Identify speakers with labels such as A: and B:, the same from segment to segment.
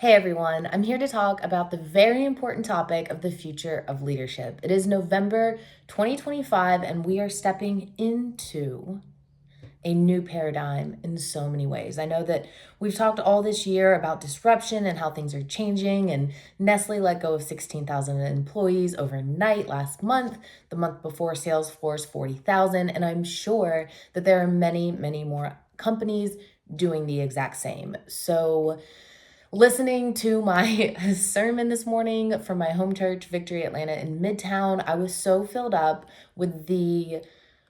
A: Hey everyone, I'm here to talk about the very important topic of the future of leadership. It is November 2025, and we are stepping into a new paradigm in so many ways. I know that we've talked all this year about disruption and how things are changing, and Nestle let go of 16,000 employees overnight last month. The month before, Salesforce 40,000, and I'm sure that there are many, many more companies doing the exact same. So, listening to my sermon this morning from my home church, Victory Atlanta in Midtown, I was so filled up with the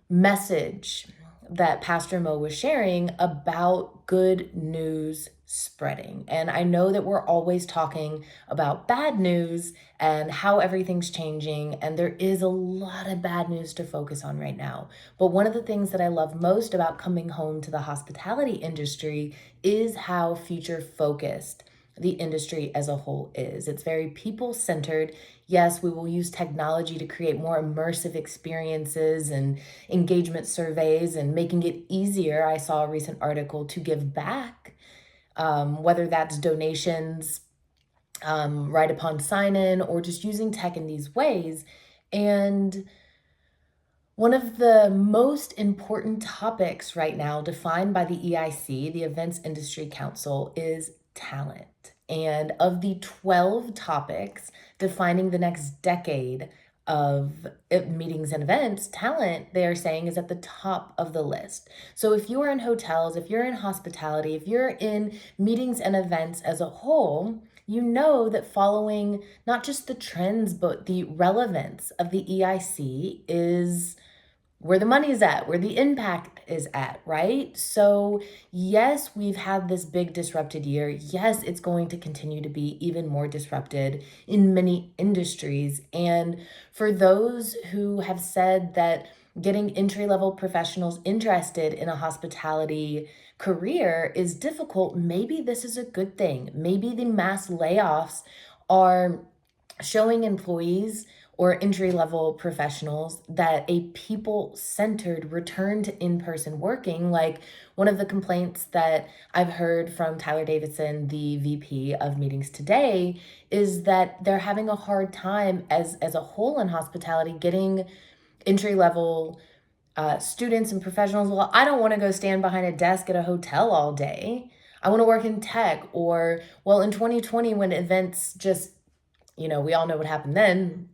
A: message that Pastor Mo was sharing about good news spreading. And I know that we're always talking about bad news and how everything's changing, and there is a lot of bad news to focus on right now. But one of the things that I love most about coming home to the hospitality industry is how future focused the industry as a whole is. It's very people centered. Yes, we will use technology to create more immersive experiences and engagement surveys and making it easier. I saw a recent article to give back, whether that's donations right upon sign in or just using tech in these ways. And one of the most important topics right now, defined by the EIC, the Events Industry Council, is talent. And of the 12 topics defining the next decade of meetings and events, talent, they are saying, is at the top of the list. So if you are in hotels, if you're in hospitality, if you're in meetings and events as a whole, you know that following not just the trends, but the relevance of the EIC is where the money is at, where the impact is at, right? So, yes, we've had this big disrupted year. Yes, it's going to continue to be even more disrupted in many industries. And for those who have said that getting entry level professionals interested in a hospitality career is difficult, maybe this is a good thing. Maybe the mass layoffs are showing employees or entry level professionals that a people centered return to in person working. Like one of the complaints that I've heard from Tyler Davidson, the VP of meetings today, is that they're having a hard time as a whole in hospitality getting entry level students and professionals. Well, I don't want to go stand behind a desk at a hotel all day. I want to work in tech. Or, well, in 2020, when events just, we all know what happened then.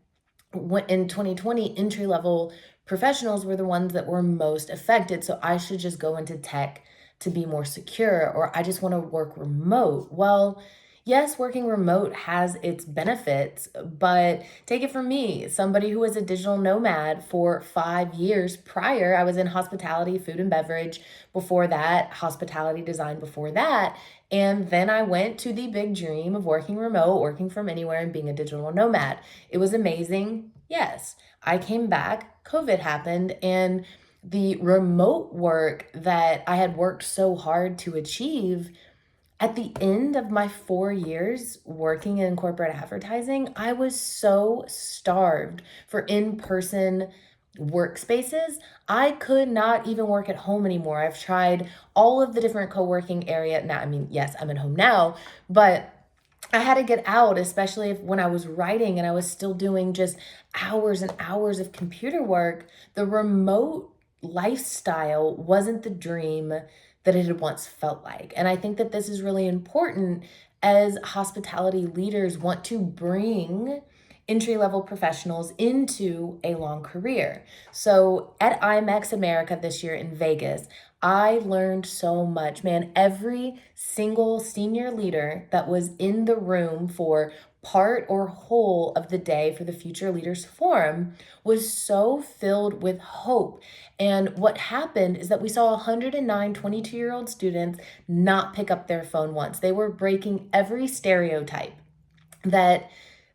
A: In 2020, entry level professionals were the ones that were most affected. So I should just go into tech to be more secure, or I just want to work remote. Well, yes, working remote has its benefits, but take it from me, somebody who was a digital nomad for 5 years prior. I was in hospitality, food and beverage before that, hospitality design before that. And then I went to the big dream of working remote, working from anywhere, and being a digital nomad. It was amazing. Yes, I came back, COVID happened, and the remote work that I had worked so hard to achieve at the end of my 4 years working in corporate advertising, I was so starved for in-person workspaces. I could not even work at home anymore. I've tried all of the different co-working area. Now, I mean, yes, I'm at home now, but I had to get out, especially when I was writing and I was still doing just hours and hours of computer work. The remote lifestyle wasn't the dream that it had once felt like. And I think that this is really important as hospitality leaders want to bring entry level professionals into a long career. So at IMEX America this year in Vegas, I learned so much, man. Every single senior leader that was in the room for part or whole of the day for the Future Leaders Forum was so filled with hope. And what happened is that we saw 109 22-year-old students not pick up their phone once. They were breaking every stereotype that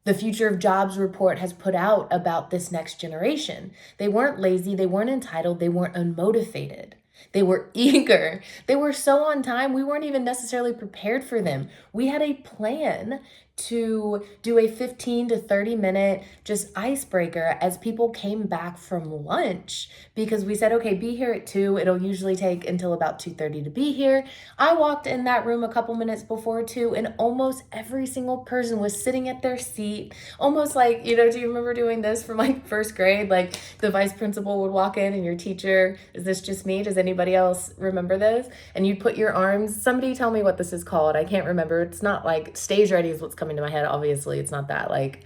A: the Future of Jobs report has put out about this next generation. They weren't lazy, they weren't entitled, they weren't unmotivated. They were eager. They were so on time, we weren't even necessarily prepared for them. We had a plan to do a 15 to 30 minute just icebreaker as people came back from lunch, because we said, okay, be here at 2. It'll usually take until about 2:30 to be here. I walked in that room a couple minutes before 2, and almost every single person was sitting at their seat, almost like, do you remember doing this from like first grade? Like the vice principal would walk in and your teacher, is this just me? Does anybody else remember this? And you'd put your arms, somebody tell me what this is called. I can't remember. It's not like stage ready is what's coming to my head. Obviously, it's not that. Like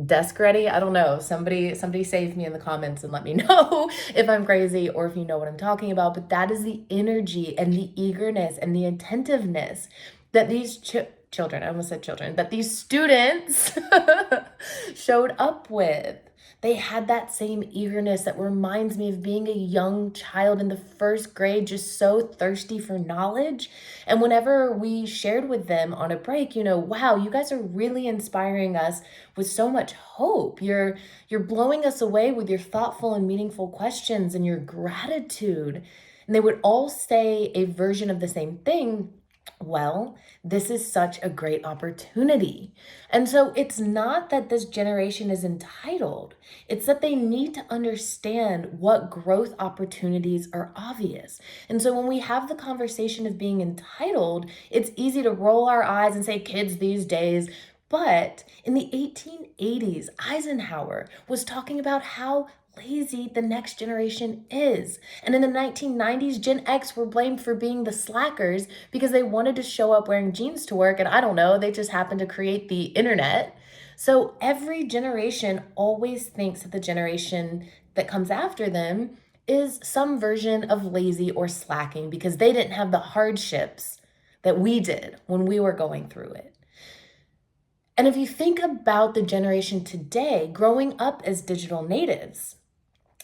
A: desk ready. I don't know. Somebody save me in the comments and let me know if I'm crazy or if you know what I'm talking about. But that is the energy and the eagerness and the attentiveness that these children, I almost said children, that these students showed up with. They had that same eagerness that reminds me of being a young child in the first grade, just so thirsty for knowledge. And whenever we shared with them on a break, wow, you guys are really inspiring us with so much hope. You're blowing us away with your thoughtful and meaningful questions and your gratitude. And they would all say a version of the same thing. Well, this is such a great opportunity. And so it's not that this generation is entitled. It's that they need to understand what growth opportunities are obvious. And so when we have the conversation of being entitled, it's easy to roll our eyes and say, kids these days. But in the 1880s, Eisenhower was talking about how lazy the next generation is. And in the 1990s, Gen X were blamed for being the slackers because they wanted to show up wearing jeans to work. And I don't know, they just happened to create the internet. So every generation always thinks that the generation that comes after them is some version of lazy or slacking because they didn't have the hardships that we did when we were going through it. And if you think about the generation today, growing up as digital natives,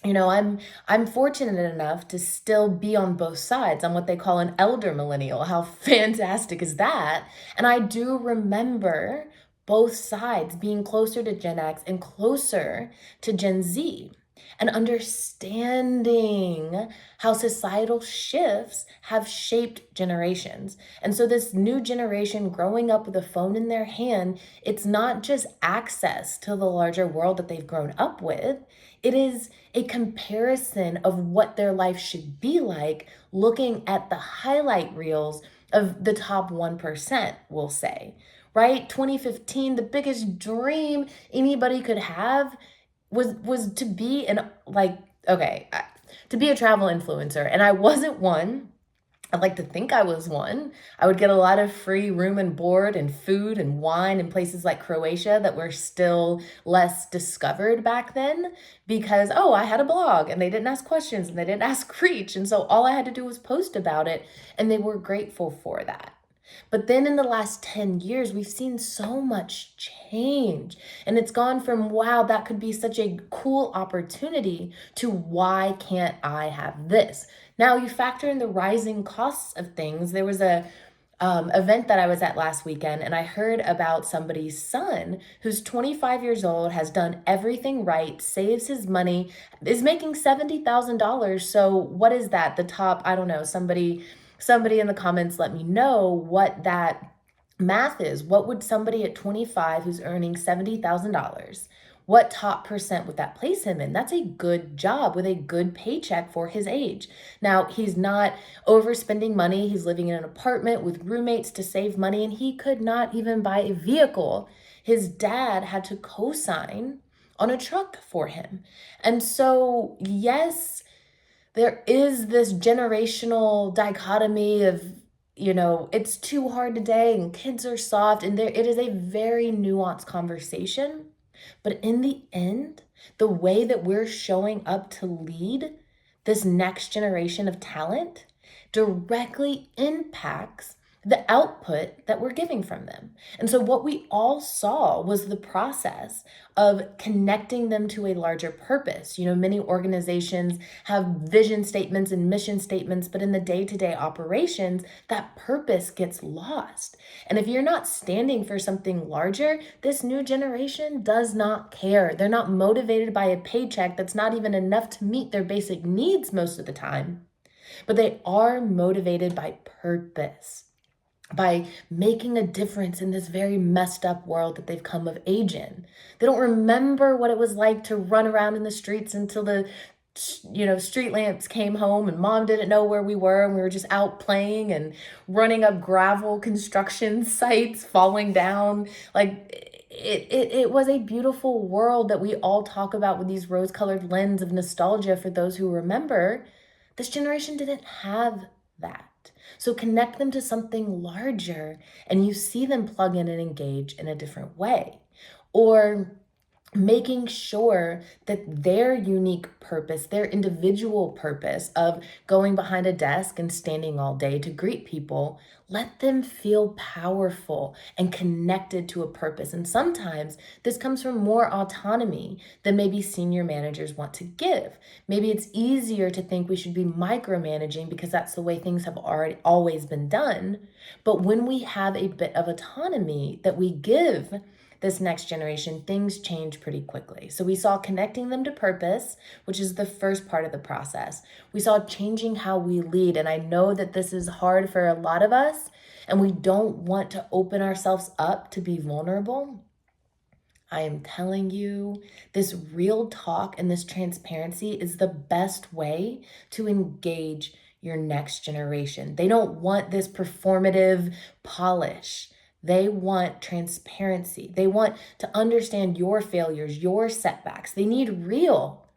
A: I'm fortunate enough to still be on both sides. I'm what they call an elder millennial. How fantastic is that? And I do remember both sides being closer to Gen X and closer to Gen Z, and understanding how societal shifts have shaped generations. And so this new generation growing up with a phone in their hand, it's not just access to the larger world that they've grown up with. It is a comparison of what their life should be like, looking at the highlight reels of the top 1%, we'll say, right? 2015, the biggest dream anybody could have was to be to be a travel influencer. And I wasn't one. I'd like to think I was one. I would get a lot of free room and board and food and wine in places like Croatia that were still less discovered back then because, I had a blog and they didn't ask questions and they didn't ask reach. And so all I had to do was post about it, and they were grateful for that. But then in the last 10 years, we've seen so much change. And it's gone from, wow, that could be such a cool opportunity, to why can't I have this? Now you factor in the rising costs of things. There was a event that I was at last weekend, and I heard about somebody's son who's 25 years old, has done everything right, saves his money, is making $70,000. So what is that? The top, I don't know, somebody in the comments, let me know what that math is. What would somebody at 25 who's earning $70,000, what top percent would that place him in? That's a good job with a good paycheck for his age. Now, he's not overspending money. He's living in an apartment with roommates to save money, and he could not even buy a vehicle. His dad had to co-sign on a truck for him. And so, yes, there is this generational dichotomy of, it's too hard today and kids are soft, and it is a very nuanced conversation. But in the end, the way that we're showing up to lead this next generation of talent directly impacts the output that we're giving from them. And so what we all saw was the process of connecting them to a larger purpose. Many organizations have vision statements and mission statements, but in the day-to-day operations, that purpose gets lost. And if you're not standing for something larger, this new generation does not care. They're not motivated by a paycheck that's not even enough to meet their basic needs most of the time, but they are motivated by purpose. by making a difference in this very messed up world that they've come of age in. They don't remember what it was like to run around in the streets until the street lamps came home and mom didn't know where we were and we were just out playing and running up gravel construction sites, falling down. Like it was a beautiful world that we all talk about with these rose-colored lens of nostalgia for those who remember. This generation didn't have that. So connect them to something larger and you see them plug in and engage in a different way. Or making sure that their unique purpose, their individual purpose of going behind a desk and standing all day to greet people, let them feel powerful and connected to a purpose. And sometimes this comes from more autonomy than maybe senior managers want to give. Maybe it's easier to think we should be micromanaging because that's the way things have always been done. But when we have a bit of autonomy that we give this next generation, things change pretty quickly. So we saw connecting them to purpose, which is the first part of the process. We saw changing how we lead. And I know that this is hard for a lot of us, and we don't want to open ourselves up to be vulnerable. I am telling you, this real talk and this transparency is the best way to engage your next generation. They don't want this performative polish. They want transparency. They want to understand your failures, your setbacks. They need real.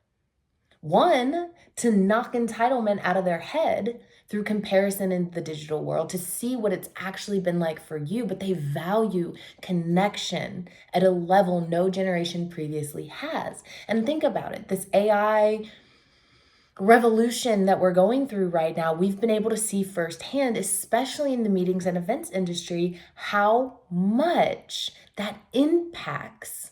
A: One, to knock entitlement out of their head through comparison in the digital world, to see what it's actually been like for you, but they value connection at a level no generation previously has. And think about it, this AI revolution that we're going through right now, we've been able to see firsthand, especially in the meetings and events industry, how much that impacts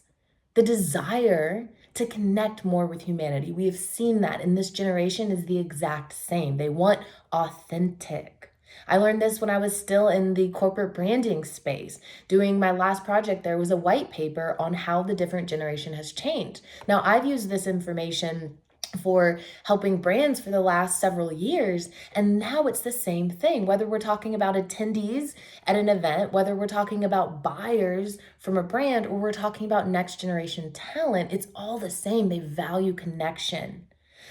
A: the desire to connect more with humanity. We have seen that, and this generation is the exact same. They want authentic. I learned this when I was still in the corporate branding space. Doing my last project, there was a white paper on how the different generation has changed. Now, I've used this information for helping brands for the last several years. And now it's the same thing, whether we're talking about attendees at an event, whether we're talking about buyers from a brand, or we're talking about next generation talent, it's all the same. They value connection.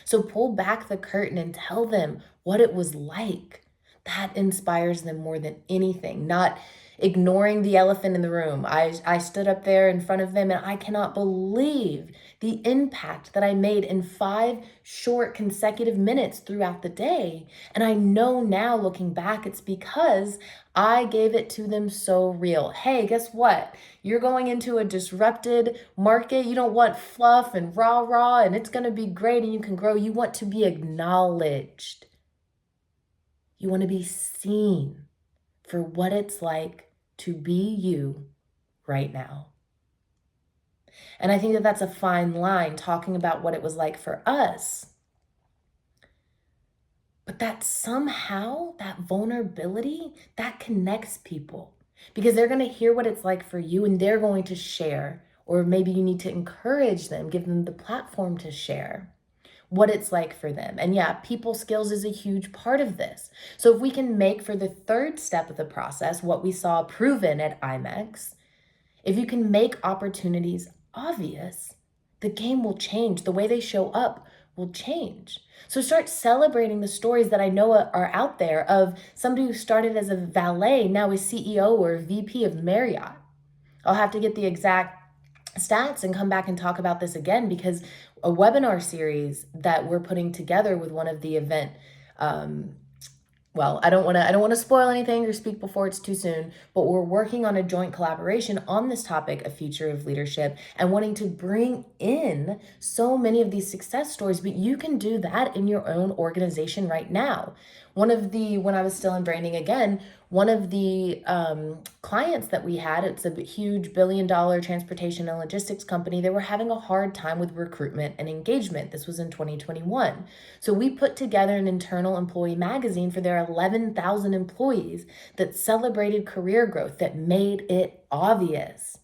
A: So pull back the curtain and tell them what it was like. That inspires them more than anything, not ignoring the elephant in the room. I stood up there in front of them and I cannot believe the impact that I made in 5 short consecutive minutes throughout the day. And I know now looking back, it's because I gave it to them so real. Hey, guess what? You're going into a disrupted market. You don't want fluff and rah and it's going to be great and you can grow. You want to be acknowledged. You want to be seen for what it's like to be you right now. And I think that that's a fine line, talking about what it was like for us. But that somehow, that vulnerability, that connects people because they're going to hear what it's like for you and they're going to share, or maybe you need to encourage them, give them the platform to share what it's like for them. And yeah, people skills is a huge part of this. So if we can make for the third step of the process, what we saw proven at IMEX, if you can make opportunities obvious, the game will change. The way they show up will change. So start celebrating the stories that I know are out there of somebody who started as a valet, now is CEO or VP of Marriott. I'll have to get the exact stats and come back and talk about this again, because a webinar series that we're putting together with one of the event, I don't want to spoil anything or speak before it's too soon, but we're working on a joint collaboration on this topic, a future of leadership, and wanting to bring in so many of these success stories. But you can do that in your own organization right now. When I was still in branding again, one of the clients that we had, it's a huge $1 billion transportation and logistics company. They were having a hard time with recruitment and engagement. This was in 2021. So we put together an internal employee magazine for their 11,000 employees that celebrated career growth, that made it obvious.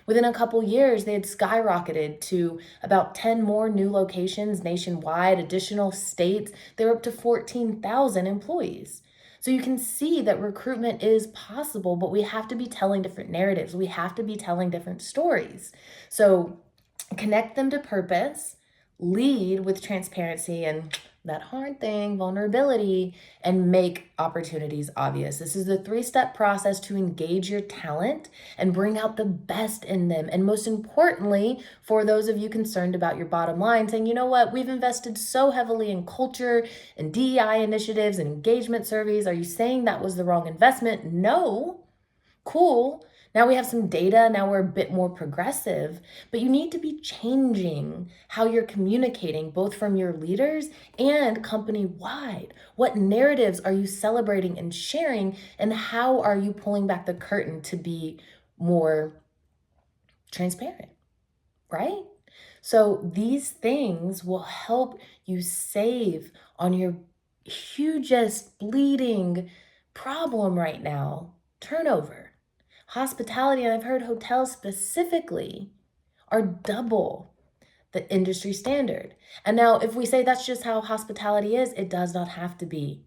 A: Within a couple years, they had skyrocketed to about 10 more new locations nationwide, additional states. They were up to 14,000 employees. So you can see that recruitment is possible, but we have to be telling different narratives. We have to be telling different stories. So connect them to purpose, lead with transparency and that hard thing, vulnerability, and make opportunities obvious. This is the 3-step process to engage your talent and bring out the best in them. And most importantly, for those of you concerned about your bottom line, saying, you know what, we've invested so heavily in culture and DEI initiatives and engagement surveys. Are you saying that was the wrong investment? No. Cool. Now we have some data. Now we're a bit more progressive, but you need to be changing how you're communicating, both from your leaders and company wide. What narratives are you celebrating and sharing, and how are you pulling back the curtain to be more transparent, right? So these things will help you save on your hugest bleeding problem right now, turnover. Hospitality, and I've heard hotels specifically, are double the industry standard. And now, if we say that's just how hospitality is, it does not have to be,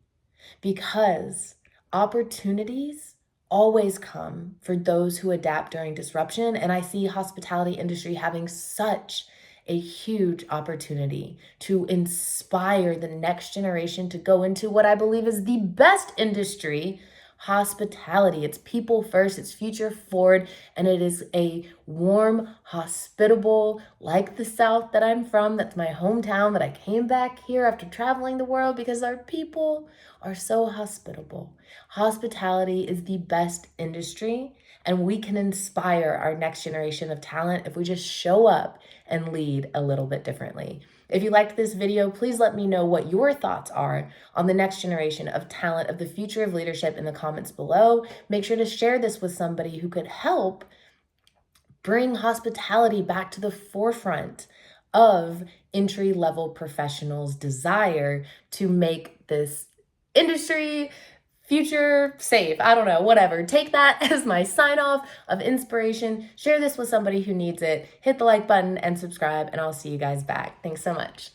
A: because opportunities always come for those who adapt during disruption. And I see hospitality industry having such a huge opportunity to inspire the next generation to go into what I believe is the best industry, hospitality. It's people first, it's future forward, and it is a warm, hospitable, like the South that I'm from, that's my hometown, that I came back here after traveling the world because our people are so hospitable. Hospitality is the best industry, and we can inspire our next generation of talent if we just show up and lead a little bit differently. If you liked this video, please let me know what your thoughts are on the next generation of talent, of the future of leadership, in the comments below. Make sure to share this with somebody who could help bring hospitality back to the forefront of entry-level professionals' desire to make this industry future safe. I don't know, whatever. Take that as my sign off of inspiration. Share this with somebody who needs it. Hit the like button and subscribe, and I'll see you guys back. Thanks so much.